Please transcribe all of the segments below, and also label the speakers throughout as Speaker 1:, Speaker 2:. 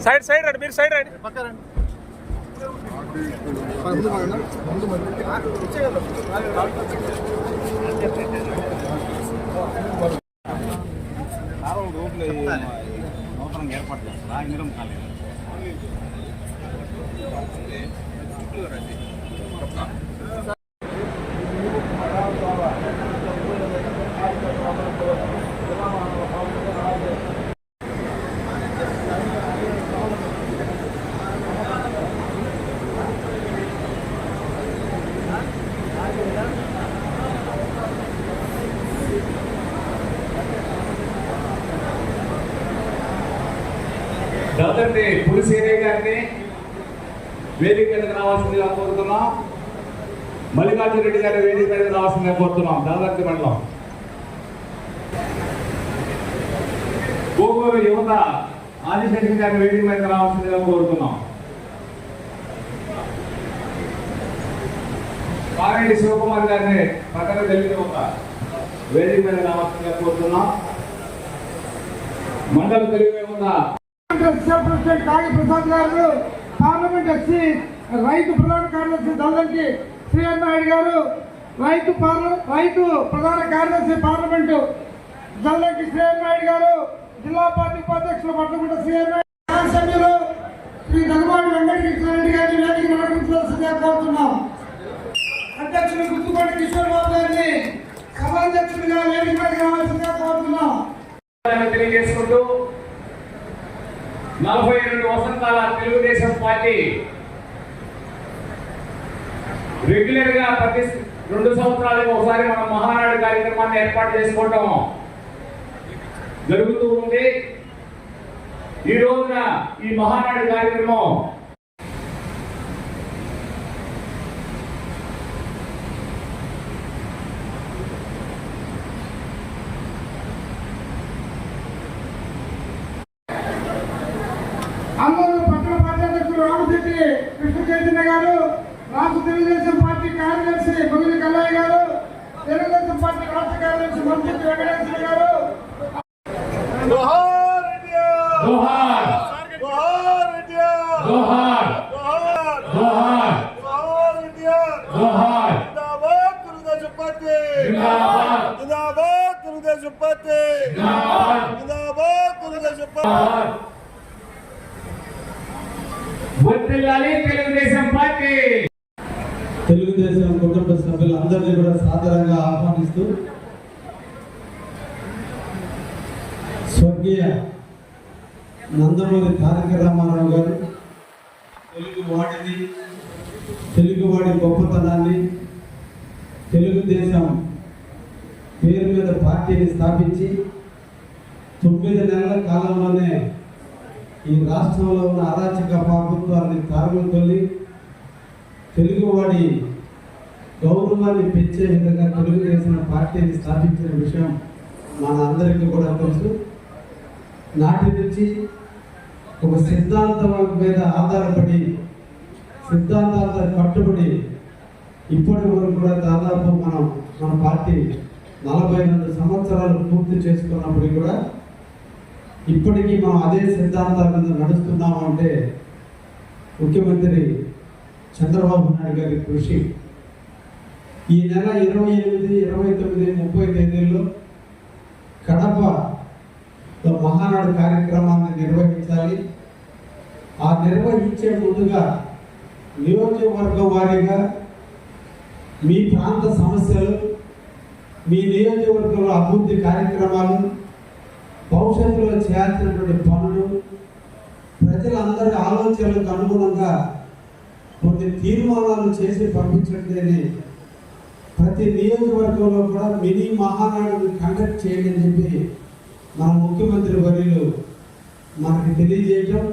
Speaker 1: Side side రండి, మీరు side రండి.
Speaker 2: నూతనంగా ఏర్పాటు చేస్తారా ఇంద్రం కాలేదు.
Speaker 3: దాదాపు పులిసేనే గారిని వేదిక మీదకి రావాల్సిందిగా కోరుతున్నాం. మల్లికార్జున రెడ్డి గారి వేదిక మీదకి రావాల్సిందిగా కోరుతున్నాం. దాదాపు మండలం గోగూరు యువత ఆదిశేషన్ గారి వేదిక మీదకి రావాల్సిందిగా కోరుతున్నాం. కారెడ్డి శివకుమార్ గారిని పక్కన తెలుగు యువత వేదిక మీద రావాల్సిందిగా కోరుతున్నాం. మండల తెలుగు యువత
Speaker 4: ప్రెసిడెంట్ కాగి ప్రసాద్ గారు, పార్లమెంట్ ఎస్సీ రైతు ప్రధాన కార్యదర్శి దల్లంకి శ్రీహరి నాయుడు గారు, రైతు ప్రధాన కార్యదర్శి పార్లమెంటు దల్లంకి శ్రీహరి నాయుడు గారు, జిల్లా పార్టీ ఉపాధ్యక్షులు పట్టుకుంట శ్రీహరి నాయుడు సభ్యులు శ్రీ దగ్గమాటి వెంకటకృష్ణారెడ్డి గారిని వేదిక నడిపించవలసిందిగా కోరుతున్నాం. అధ్యక్షులు గుర్తుపట్టి కిషోర్ బాబు గారిని సభాధ్యక్షుడిగా వేదిక రావాల్సిందిగా కోరుతున్నాం.
Speaker 3: తెలియజేసుకుంటూ 42 వసంతాల తెలుగుదేశం పార్టీ రెగ్యులర్ గా ప్రతి 2 సంవత్సరాలకు ఒకసారి మనం మహానాడు కార్యక్రమాన్ని ఏర్పాటు చేసుకోవటం జరుగుతూ ఉంది. ఈ రోజున ఈ మహానాడు కార్యక్రమం
Speaker 4: అందరూ పట్టణ పార్టీ అధ్యక్షులు రామశెట్టి కృష్ణ చైతన్య గారు, రాష్ట్ర తెలుగుదేశం పార్టీ కార్యదర్శి బొగిలి కల్లయ్య గారు, తెలుగుదేశం పార్టీ రాష్ట్ర కార్యదర్శి మంత్రి వెంకటేశ్వర గారు,
Speaker 3: తెలుగుదేశం పార్టీ
Speaker 5: తెలుగుదేశం కుటుంబ సభ్యులందరినీ కూడా సాదరంగా ఆహ్వానిస్తూ స్వర్గీయ నందమూరి తారక రామారావు గారు తెలుగువాడి గొప్పతనాన్ని, తెలుగుదేశం పేరు మీద పార్టీని స్థాపించి 9 నెలల కాలంలోనే ఈ రాష్ట్రంలో ఉన్న అరాచక ప్రభుత్వాన్ని తారులు తొలి తెలుగువాడి గౌరవాన్ని పెంచే విధంగా తెలుగుదేశం పార్టీని స్థాపించిన విషయం మన అందరికీ కూడా తెలుసు. నాటి నుంచి ఒక సిద్ధాంతం మీద ఆధారపడి సిద్ధాంతాలతో కట్టుబడి ఇప్పటి వరకు కూడా దాదాపు మన పార్టీ 42 సంవత్సరాలు పూర్తి చేసుకున్నప్పటికీ కూడా ఇప్పటికీ మనం అదే సిద్ధాంతాల మీద నడుస్తున్నాము అంటే ముఖ్యమంత్రి చంద్రబాబు నాయుడు గారి కృషి. ఈ నెల 28, 29, 30 తేదీల్లో కడప మహానాడు కార్యక్రమాన్ని నిర్వహించాలి. ఆ నిర్వహించే ముందుగా నియోజకవర్గం వారీగా మీ ప్రాంత సమస్యలు, మీ నియోజకవర్గంలో అభివృద్ధి కార్యక్రమాలు, భవిష్యత్తులో చేయాల్సినటువంటి పనులు, ప్రజలందరి ఆలోచనలకు అనుగుణంగా కొన్ని తీర్మానాలు చేసి పంపించట్లేని ప్రతి నియోజకవర్గంలో కూడా మినీ మహానాడుని కండక్ట్ చేయండి అని చెప్పి మన ముఖ్యమంత్రి వర్యులు మనకి తెలియజేయటం.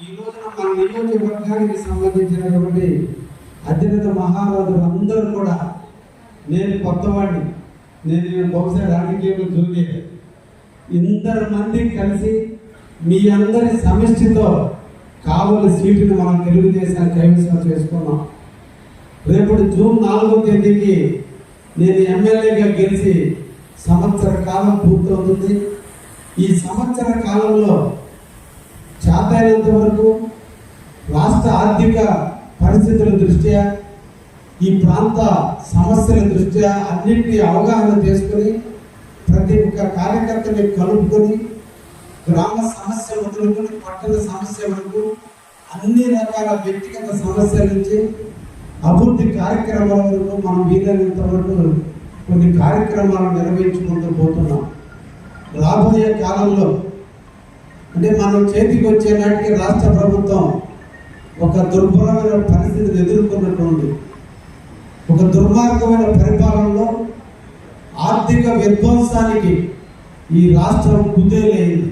Speaker 5: ఈ రోజున మన నియోజకవర్గానికి సంబంధించినటువంటి అత్యున్నత మహారాజులు అందరూ కూడా, నేను కొత్తవాడిని, నేను బహుశా రాజకీయంలో జూనియర్, ఇందరు మంది కలిసి మీ అందరి సమిష్టితో కావలి సీటును మనం తెలుగుదేశాన్ని కైవసం చేసుకున్నాం. రేపటి జూన్ 4వ తేదీకి నేను ఎమ్మెల్యేగా గెలిచి సంవత్సర కాలం పూర్తవుతుంది. ఈ సంవత్సర కాలంలో చేతైనంత వరకు రాష్ట్ర ఆర్థిక పరిస్థితుల దృష్ట్యా ఈ ప్రాంత సమస్యల దృష్ట్యా అన్నింటినీ అవగాహన చేసుకొని ప్రతి ఒక్క కార్యకర్తని కలుపుకొని గ్రామ సమస్య మొదలుకొని పట్టణ సమస్య వరకు అన్ని రకాల వ్యక్తిగత సమస్యల నుంచి అభివృద్ధి కార్యక్రమాల వరకు మనం వీలైనంత వరకు కొన్ని కార్యక్రమాలు నిర్వహించుకుంటూ పోతున్నాం. రాబోయే కాలంలో అంటే మనం చేతికి వచ్చే నాటికి రాష్ట్ర ప్రభుత్వం ఒక దుర్భరమైన పరిస్థితిని ఎదుర్కొన్నటువంటి ఒక దుర్మార్గమైన పరిపాలనలో ఆర్థిక విధ్వంసానికి ఈ రాష్ట్రం కుదేలైంది.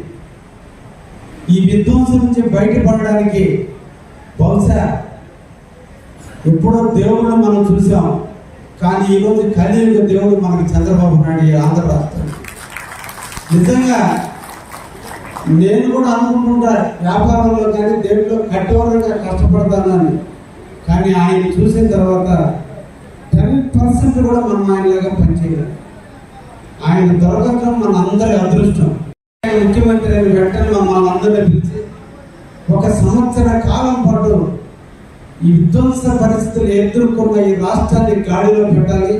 Speaker 5: ఈ విధ్వంసం నుంచి బయటపడడానికి బహుశా ఎప్పుడో దేవుడు మనం చూసాం, కానీ ఈరోజు కలియుగ దేవుడు మనకి చంద్రబాబు నాయుడు ఈ ఆంధ్ర రాష్ట్రానికి. నిజంగా నేను కూడా అనుకుంటుంటా వ్యాపారంలో కానీ దేంట్లో కఠోరంగా కష్టపడతానని, కానీ ఆయన చూసిన తర్వాత 10% కూడా మనం ఆయనలాగా పనిచేయాలి. ఆయన దొరకటం మన అందరి అదృష్టం. ముఖ్యమంత్రి అయిన వెంటనే మమ్మల్ని అందరినీ పిలిచి 1 సంవత్సర కాలం పాటు ఈ విధ్వంస పరిస్థితులు ఎదుర్కొన్న ఈ రాష్ట్రాన్ని గాడిలో పెట్టాలి,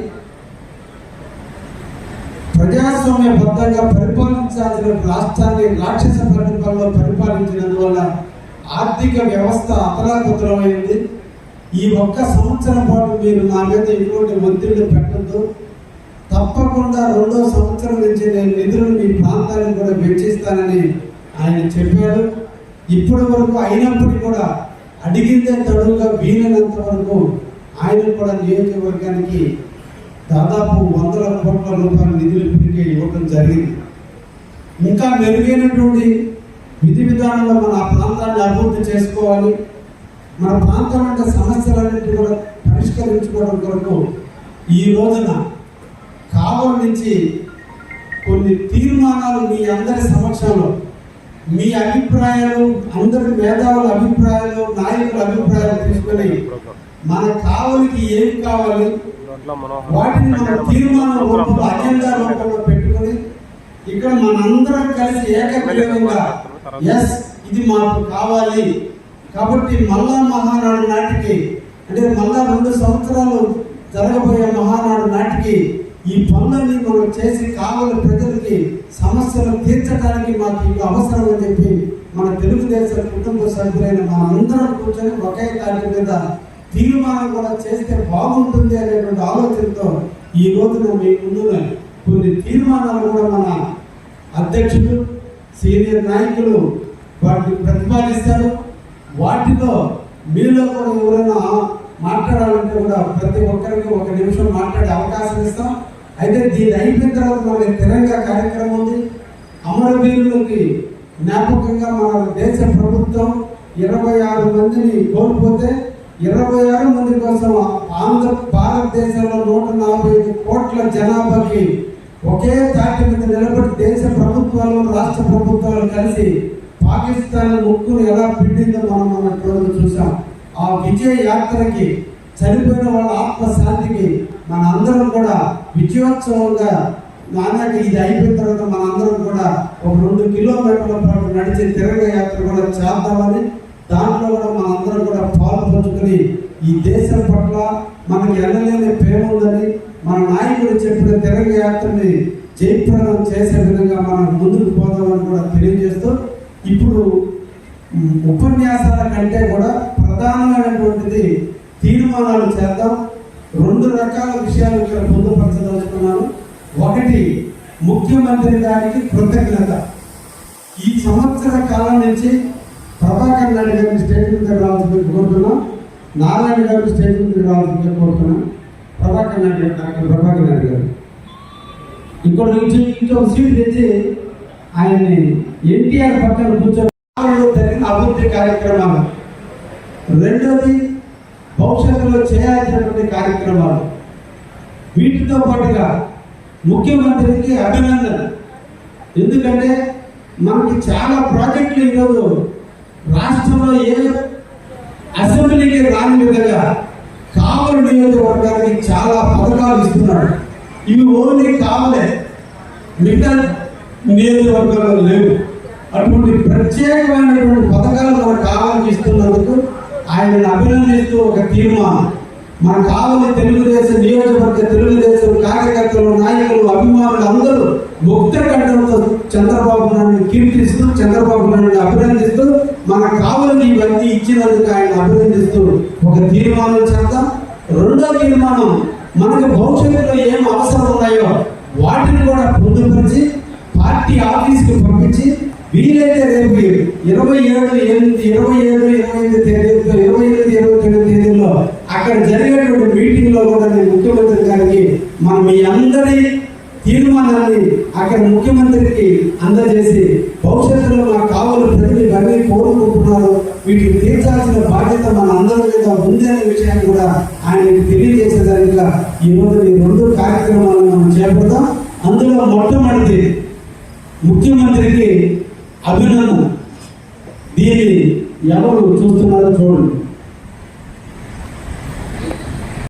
Speaker 5: ప్రజాస్వామ్యబద్ధంగా పరిపాలించాల్సిన రాష్ట్రాన్ని రాక్షస పరిపాలనలో పరిపాలించినందువల్ల ఆర్థిక వ్యవస్థ అతలాకుతలమైంది. ఈ 1 సంవత్సరం పాటు మీరు నా మీద ఎటువంటి ఒత్తిళ్లు పెట్టద్దు, తప్పకుండా 2వ సంవత్సరం నుంచి నేను నిధులను మీ ప్రాంతానికి కూడా వెచ్చిస్తానని ఆయన చెప్పాడు. ఇప్పటి వరకు అయినప్పటికీ కూడా అడిగిందే తడుగా వీలైనంత వరకు ఆయన కూడా నియోజకవర్గానికి దాదాపు 100 కోట్ల రూపాయల నిధులు ఇప్పటికే ఇవ్వడం జరిగింది. ఇంకా మెరుగైనటువంటి విధి విధానంలో మన ఆ ప్రాంతాన్ని అభివృద్ధి చేసుకోవాలి. మన ప్రాంతం అంటే సమస్యలన్నింటినీ కూడా పరిష్కరించుకోవడం కొరకు ఈ రోజున కావలి నుంచి కొన్ని తీర్మానాలు మీ అందరి సమక్షంలో మీ అభిప్రాయాలు, అందరి మేధావుల అభిప్రాయాలు, నాయకుల అభిప్రాయాలు తీసుకొని మన కావలికి ఏం కావాలి వాటిని మన తీర్మానం రూపంలో అజెండా రూపంలో పెట్టుకొని ఇక్కడ మనందరం కలిసి ఏకగ్రీవంగా ఎస్ ఇది మాకు కావాలి. కాబట్టి మళ్ళా మహానాడు నాటికి అంటే మళ్ళా 2 సంవత్సరాలు జరగబోయే మహానాడు నాటికి ఈ పనులన్నీ మనం చేసి కావలి ప్రజలకి సమస్యలు తీర్చడానికి మాకు ఇంకా అవసరం అని చెప్పి మన తెలుగుదేశం కుటుంబ సభ్యులైన మనందరం కూర్చొని ఒకే తాటి మీద తీర్మానం కూడా చేస్తే బాగుంటుంది అనేటువంటి ఆలోచనతో ఈ రోజున మీ ముందున కొన్ని తీర్మానాలు కూడా మన అధ్యక్షులు సీనియర్ నాయకులు వాటిని ప్రతిపాదిస్తారు. వాటిలో మీలో కూడా ఎవరైనా మాట్లాడాలంటే కూడా ప్రతి ఒక్కరికి 1 నిమిషం మాట్లాడే అవకాశం ఇస్తాం. అయితే దీన్ని అయిపోయిన తర్వాత మనకి తెలంగాణ కార్యక్రమం ఉంది. అమరవీరులకి జ్ఞాపకంగా మన దేశ ప్రభుత్వం 26 మందిని కోల్పోతే 26 మంది కోసం భారతదేశంలో 145 కోట్ల జనాభాకి ఒకే తాటి మీద నిలబడి దేశ ప్రభుత్వాలు, రాష్ట్ర ప్రభుత్వాలు కలిసి పాకిస్తాన్ ముక్కును ఎలా పిండిందో మనం రోజు చూసాం. ఆ విజయ యాత్రకి చనిపోయిన వాళ్ళ ఆత్మశాంతికి మన అందరం కూడా విజయోత్సవంగా నాన్నకి ఇది అయిపోయిన తర్వాత మనందరం కూడా 2 కిలోమీటర్ల పాటు నడిచే తిరంగ యాత్ర కూడా చేద్దామని, దాంట్లో కూడా మనందరం కూడా పాల్పంచుకొని ఈ దేశం పట్ల మనకి ఎనలేని ప్రేమ ఉందని మన నాయకుడు చెప్పిన తిరంగ యాత్రని జయప్రదం చేసే విధంగా మనం ముందుకు పోదామని కూడా తెలియజేస్తూ, ఇప్పుడు ఉపన్యాసాల కంటే కూడా ప్రధానమైనటువంటిది తీర్మానాలు చేద్దాం. 2 రకాల విషయాలు ఇక్కడ పొందుపరచదలుచుకున్నాను. ఒకటి, ముఖ్యమంత్రి గారికి కృతజ్ఞత. ఈ సంవత్సర కాలం నుంచి ప్రభాకర్ నాయుడు గారిని స్టేజ్ మీద రావాల్సింది కోరుతున్నాం, నారాయణ గారిని స్టేజ్ మీద రావాల్సింది కోరుతున్నాం. ప్రభాకర్ నాయుడు గారు, డాక్టర్ ప్రభాకర్ నాయుడు గారు ఇక్కడ నుంచి ఇంకొక సీట్ తెచ్చి ఆయన్ని ఎన్టీఆర్ పక్కన కూర్చొని జరిగిన అభివృద్ధి కార్యక్రమాలు, రెండోది భవిష్యత్తులో చేయాల్సినటువంటి కార్యక్రమాలు, వీటితో పాటుగా ముఖ్యమంత్రికి అభినందన. ఎందుకంటే మనకి చాలా ప్రాజెక్టులు ఈరోజు రాష్ట్రంలో ఏ అసెంబ్లీకి రాని విధంగా కావలి నియోజకవర్గానికి చాలా పథకాలు ఇస్తున్నాడు. ఇవి ఓన్లీ కావలే, మిగతా నియోజకవర్గాల్లో లేవు. అటువంటి ప్రత్యేకమైనటువంటి పథకాలు మనకు కావాలని ఇస్తున్నందుకు ఆయనను అభినందిస్తూ ఒక తీర్మానం మన కావలి తెలుగుదేశం నియోజకవర్గ తెలుగుదేశం కార్యకర్తలు, నాయకులు, అభిమానులు అందరూ ముక్త కంఠంతో చంద్రబాబు నాయుడు కీర్తిస్తూ, చంద్రబాబు నాయుడు అభినందిస్తూ, మన కావలిని ఇవన్నీ ఇచ్చినందుకు ఆయన అభినందిస్తూ ఒక తీర్మానం చేద్దాం. రెండో తీర్మానం, మనకు భవిష్యత్తులో ఏం అవసరం ఉన్నాయో వాటిని కూడా పొందుపరిచి పార్టీ ఆఫీస్కి పంపించి వీలైతే రేపు 27 తేదీల్లో అక్కడ జరిగేటువంటి మీటింగ్ లో కూడా నేను ముఖ్యమంత్రి గారికి మనం మీ అందరి తీర్మానాన్ని అక్కడ ముఖ్యమంత్రికి అందజేసి భవిష్యత్తులో మా కావలి ప్రజలు ఇవన్నీ కోరుకుంటున్నారు, వీటిని తీర్చాల్సిన బాధ్యత మన అందరి మీద ఉంది అనే విషయాన్ని కూడా ఆయనకి తెలియజేసేదానిగా ఈరోజు ఈ 2 కార్యక్రమాలను మనం చేపడతాం. అందులో మొట్టమొదటి ముఖ్యమంత్రికి అభినందన. దీన్ని ఎవరు చూస్తున్నారో చూడండి.